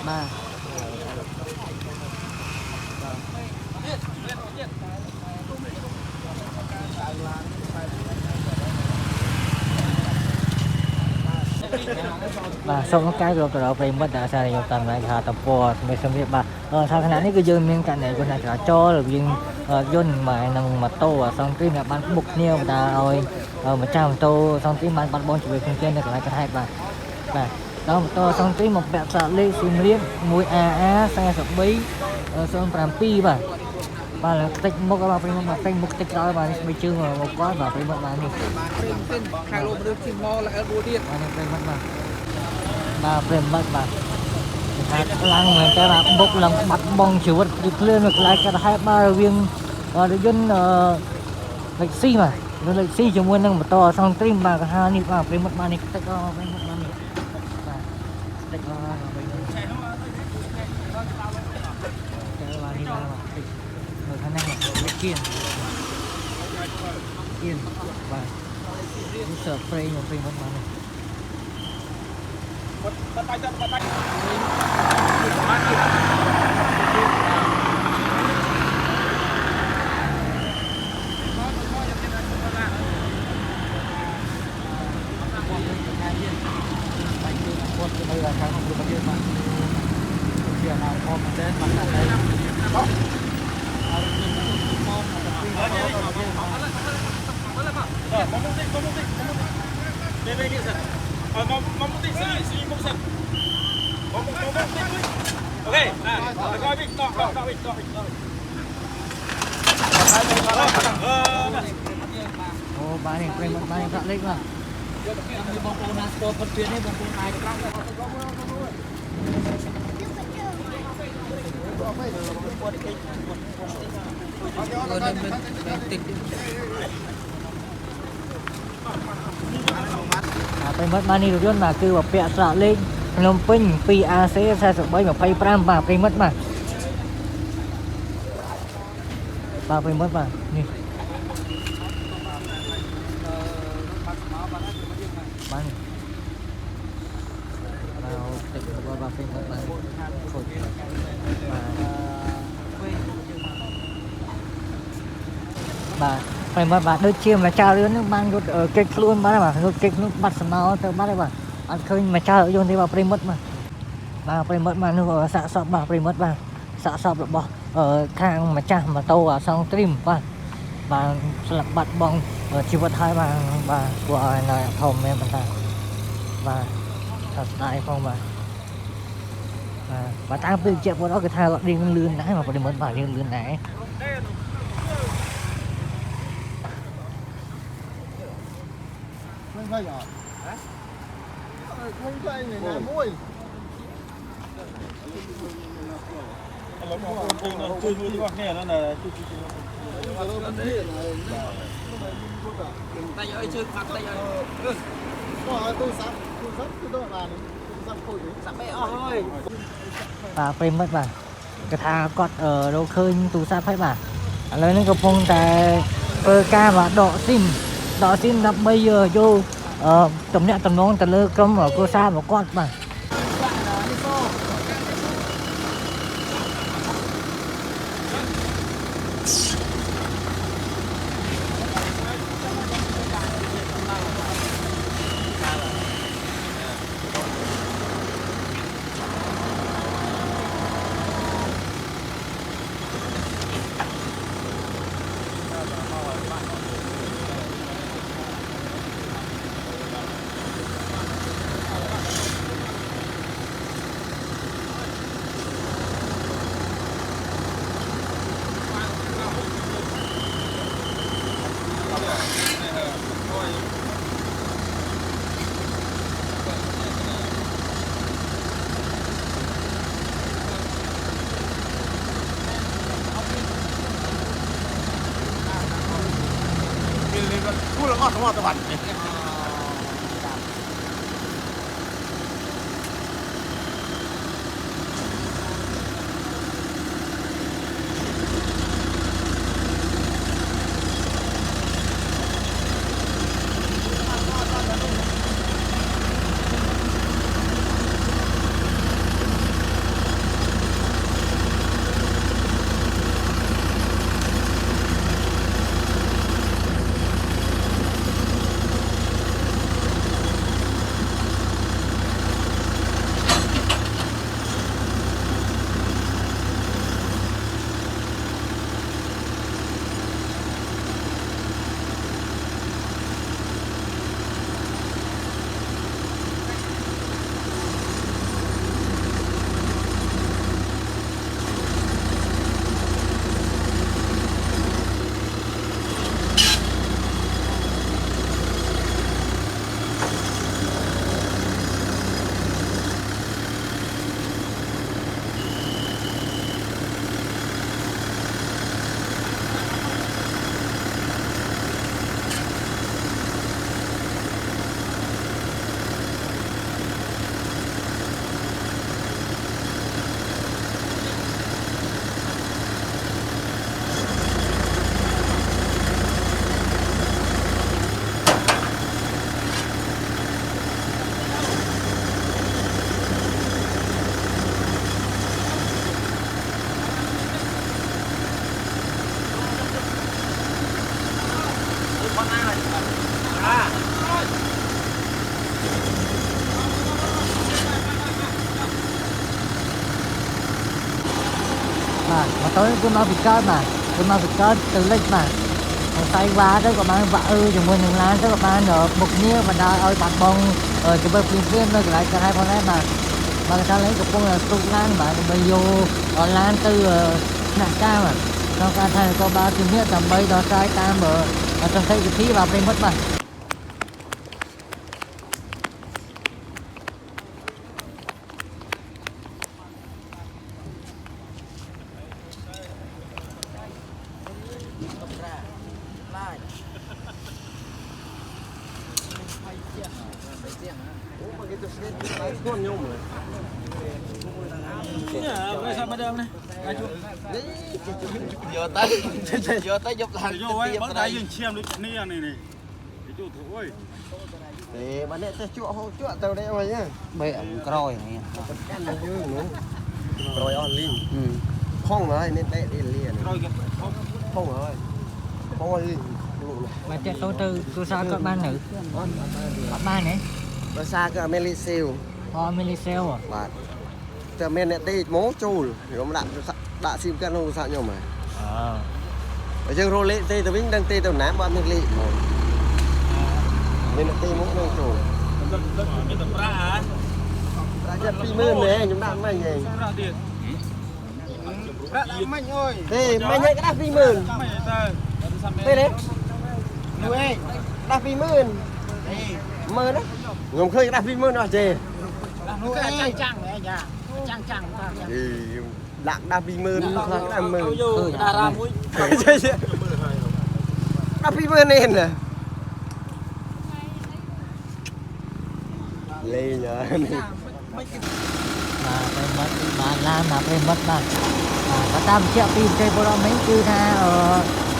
baបាទសូមកាយគ្រប់ទៅដល់ប្រិមត្តដែលអាសានិយមតាមរយៈតំព័រមេសម្ភារបាទថាខណៈនេះគឺយើងមានករណីយន្តចរាចរណ៍រវាងយន្តមកនឹងម៉ូតូអសង្គ្រាមដែលបានបុកគ្នាបណ្ដាឲ្យម្ចាស់ម៉ូតូអសង្គ្រាមបានបាត់បង់ជីវិតខ្លួនគេនៅកន្លែងកើតហេតុបាទដល់ម៉ូតូអសង្គ្រាមមកពាក់ស្លាកលេខសៀមរាប 1AA 4307បាទតិចមុខបាទប្រិមត្តមកពេញមុខតិចក្រោយបាទស្បែកជើងមកគាត់បាទប្រិមត្តបាទនេះបាទព្រេងតិនខែលោមនុស្សជីម៉ូលអលប៊ូទៀតបាទប្រិមត្តបាទប្រិមត្តបាទថាខ្លាំងមែនតើបាទបុកឡើងបាត់បង់ជីវិតពីភ្លើងនៅកន្លែងកើតហេតុបាទរវាងរយន្តលេខស៊ីបាទលេខស៊ីជាមួយនឹងម៉ូតូអសង្គ្រាមបាទកាហានេះបាទប្រិមត្តបាទនេះតិចប្រិមត្តបាទនេះបាទតិចប្រិមត្តបាទនេះនៅខាងនេះលេខគៀនបាទនេះសើប្រេងប្រិមត្តបាទនេះអូបាទនេះប្រិមត្តបាទប្រាក់លេខបាទយកបងប្អូនណាស្គាល់ពិតទៀតនេះបងប្អូនអាចក្រោមប្រិមត្តបាទនេះរថយន្តបាទគឺពាក់ស្លាកលេខភ្នំពេញ 2AC 4325បាទប្រិមត្តបាទប្រិមត្តបាទនេះបាទតិចបាទប្រិមត្តបាទខូចបាទប្រិមត្តបាទដូចជាម្ចាស់រឿងហ្នឹងបានរត់គេចខ្លួនបាទរត់គេចខ្លួនបាត់សំណោទៅបាត់ហើយបាទអត់ឃើញម្ចាស់យន្តទេបាទប្រិមត្តបាទប្រិមត្តបាទនោះសាកសពបាទប្រិមត្តបាទសាកសពរបស់ខាងម្ចាស់ម៉ូតូអសង្គ្រាមបាទស្លាប់បាត់បង់ជីវិតហើយបាទពួកឲ្យនៅធំមែនបន្តបាទថាស្ដាយផងបាទតាមពីជាពួកđóគឺថារៀងលឿនដែរបាទប្រិមត្តបាទរៀងលឿនដែរឃើញអត់ឃើញផ្លែនេះណាមួយឥឡូវមកជួយមួយទាំងអស់គ្នាណាជួយឥឡូវមិនទៀតតែឲ្យជួយខាត់តែឲ្យមកទូរស័ព្ទគឺទៅបានទូរស័ព្ទខូចសាប់បែអស់ហើយប្រិមត្តបាទគេថាគាត់រកឃើញទូរស័ព្ទហើយបាទឥឡូវនេះកំពុងតែធ្វើការបាទដកស៊ីមដើម្បីយកទំនាក់ទំនងទៅលើក្រុមគ្រួសាររបស់គាត់បាទพูดแล้วก็สมองสวรรค์ tối cứ mau bị cơn mà cứ mau bị cơn từ lịch mà tay qua tới các bạn vợ cho mình đừng lan tới các bạn ở một nia và đào ơi bạn bông ở cái bờ phim nó lại cả hai con em mà người ta lấy cái con là tụng lan mà bây giờ ở lan từ nặng cao mà nó ca thay có ba tìm biết tầm bây đó trái tam ở trong thấy cái phí vào bên mất mà Bây giờ bắt đầu này. Giờ tới giúp làm Vô ấy, bắt tay dừng chiêm được nia này này. Cái chỗ thôi. Để bạn này chuột hô chuột tàu đây mà nhá. bệ còi này Ăn nó dư nữa. Rồi on linh. Không rồi nên đây đi liền. Rồi kìa. Không rồi. Không rồi. mà chạy tối từ sao các bạn nữ các bạn này Rồi xa cái Meliseu. Melisel à Bạn. Từ men này tê mố chùl. Rồi mà đã sim cái nó sao nhau mà. Ở trên rô lệ tê từ bính đang tê từ nám bạn mình lị. Nên là tê mố nó chùl. Cái tầm ra hả? Đã chất phi mơn này chúng ta mày nhỉ. Ra điện. Ra mạnh ơi. Thế mày nhảy cái đá phi mơn. Mày ta. Thế đấy. Nuôi. Đá phi mơn. Mơn đó. Ngầm khơi cái đá phi mơn nào chê. Đặng đa phi mơn không làm mơn đà ra mũi đa phi mơn nên nè lê nhờ mà phải mất mà làm mà phải mất mà và tam triệu pin chơi bộ mấy cứ tha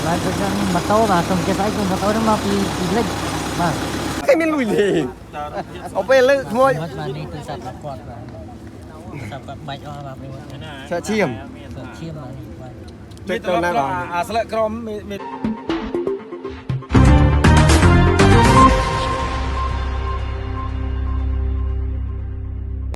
và cái mặt to và xong cái sai cùng mặt to nó mà pin lịch mà cái miếng lùi gì ở bên lưng thôi mất mà đi từ sập quạt và sập bạch o mà sợ chiêm sợ chiêm mà Biết tao nào à, sẽ lại crom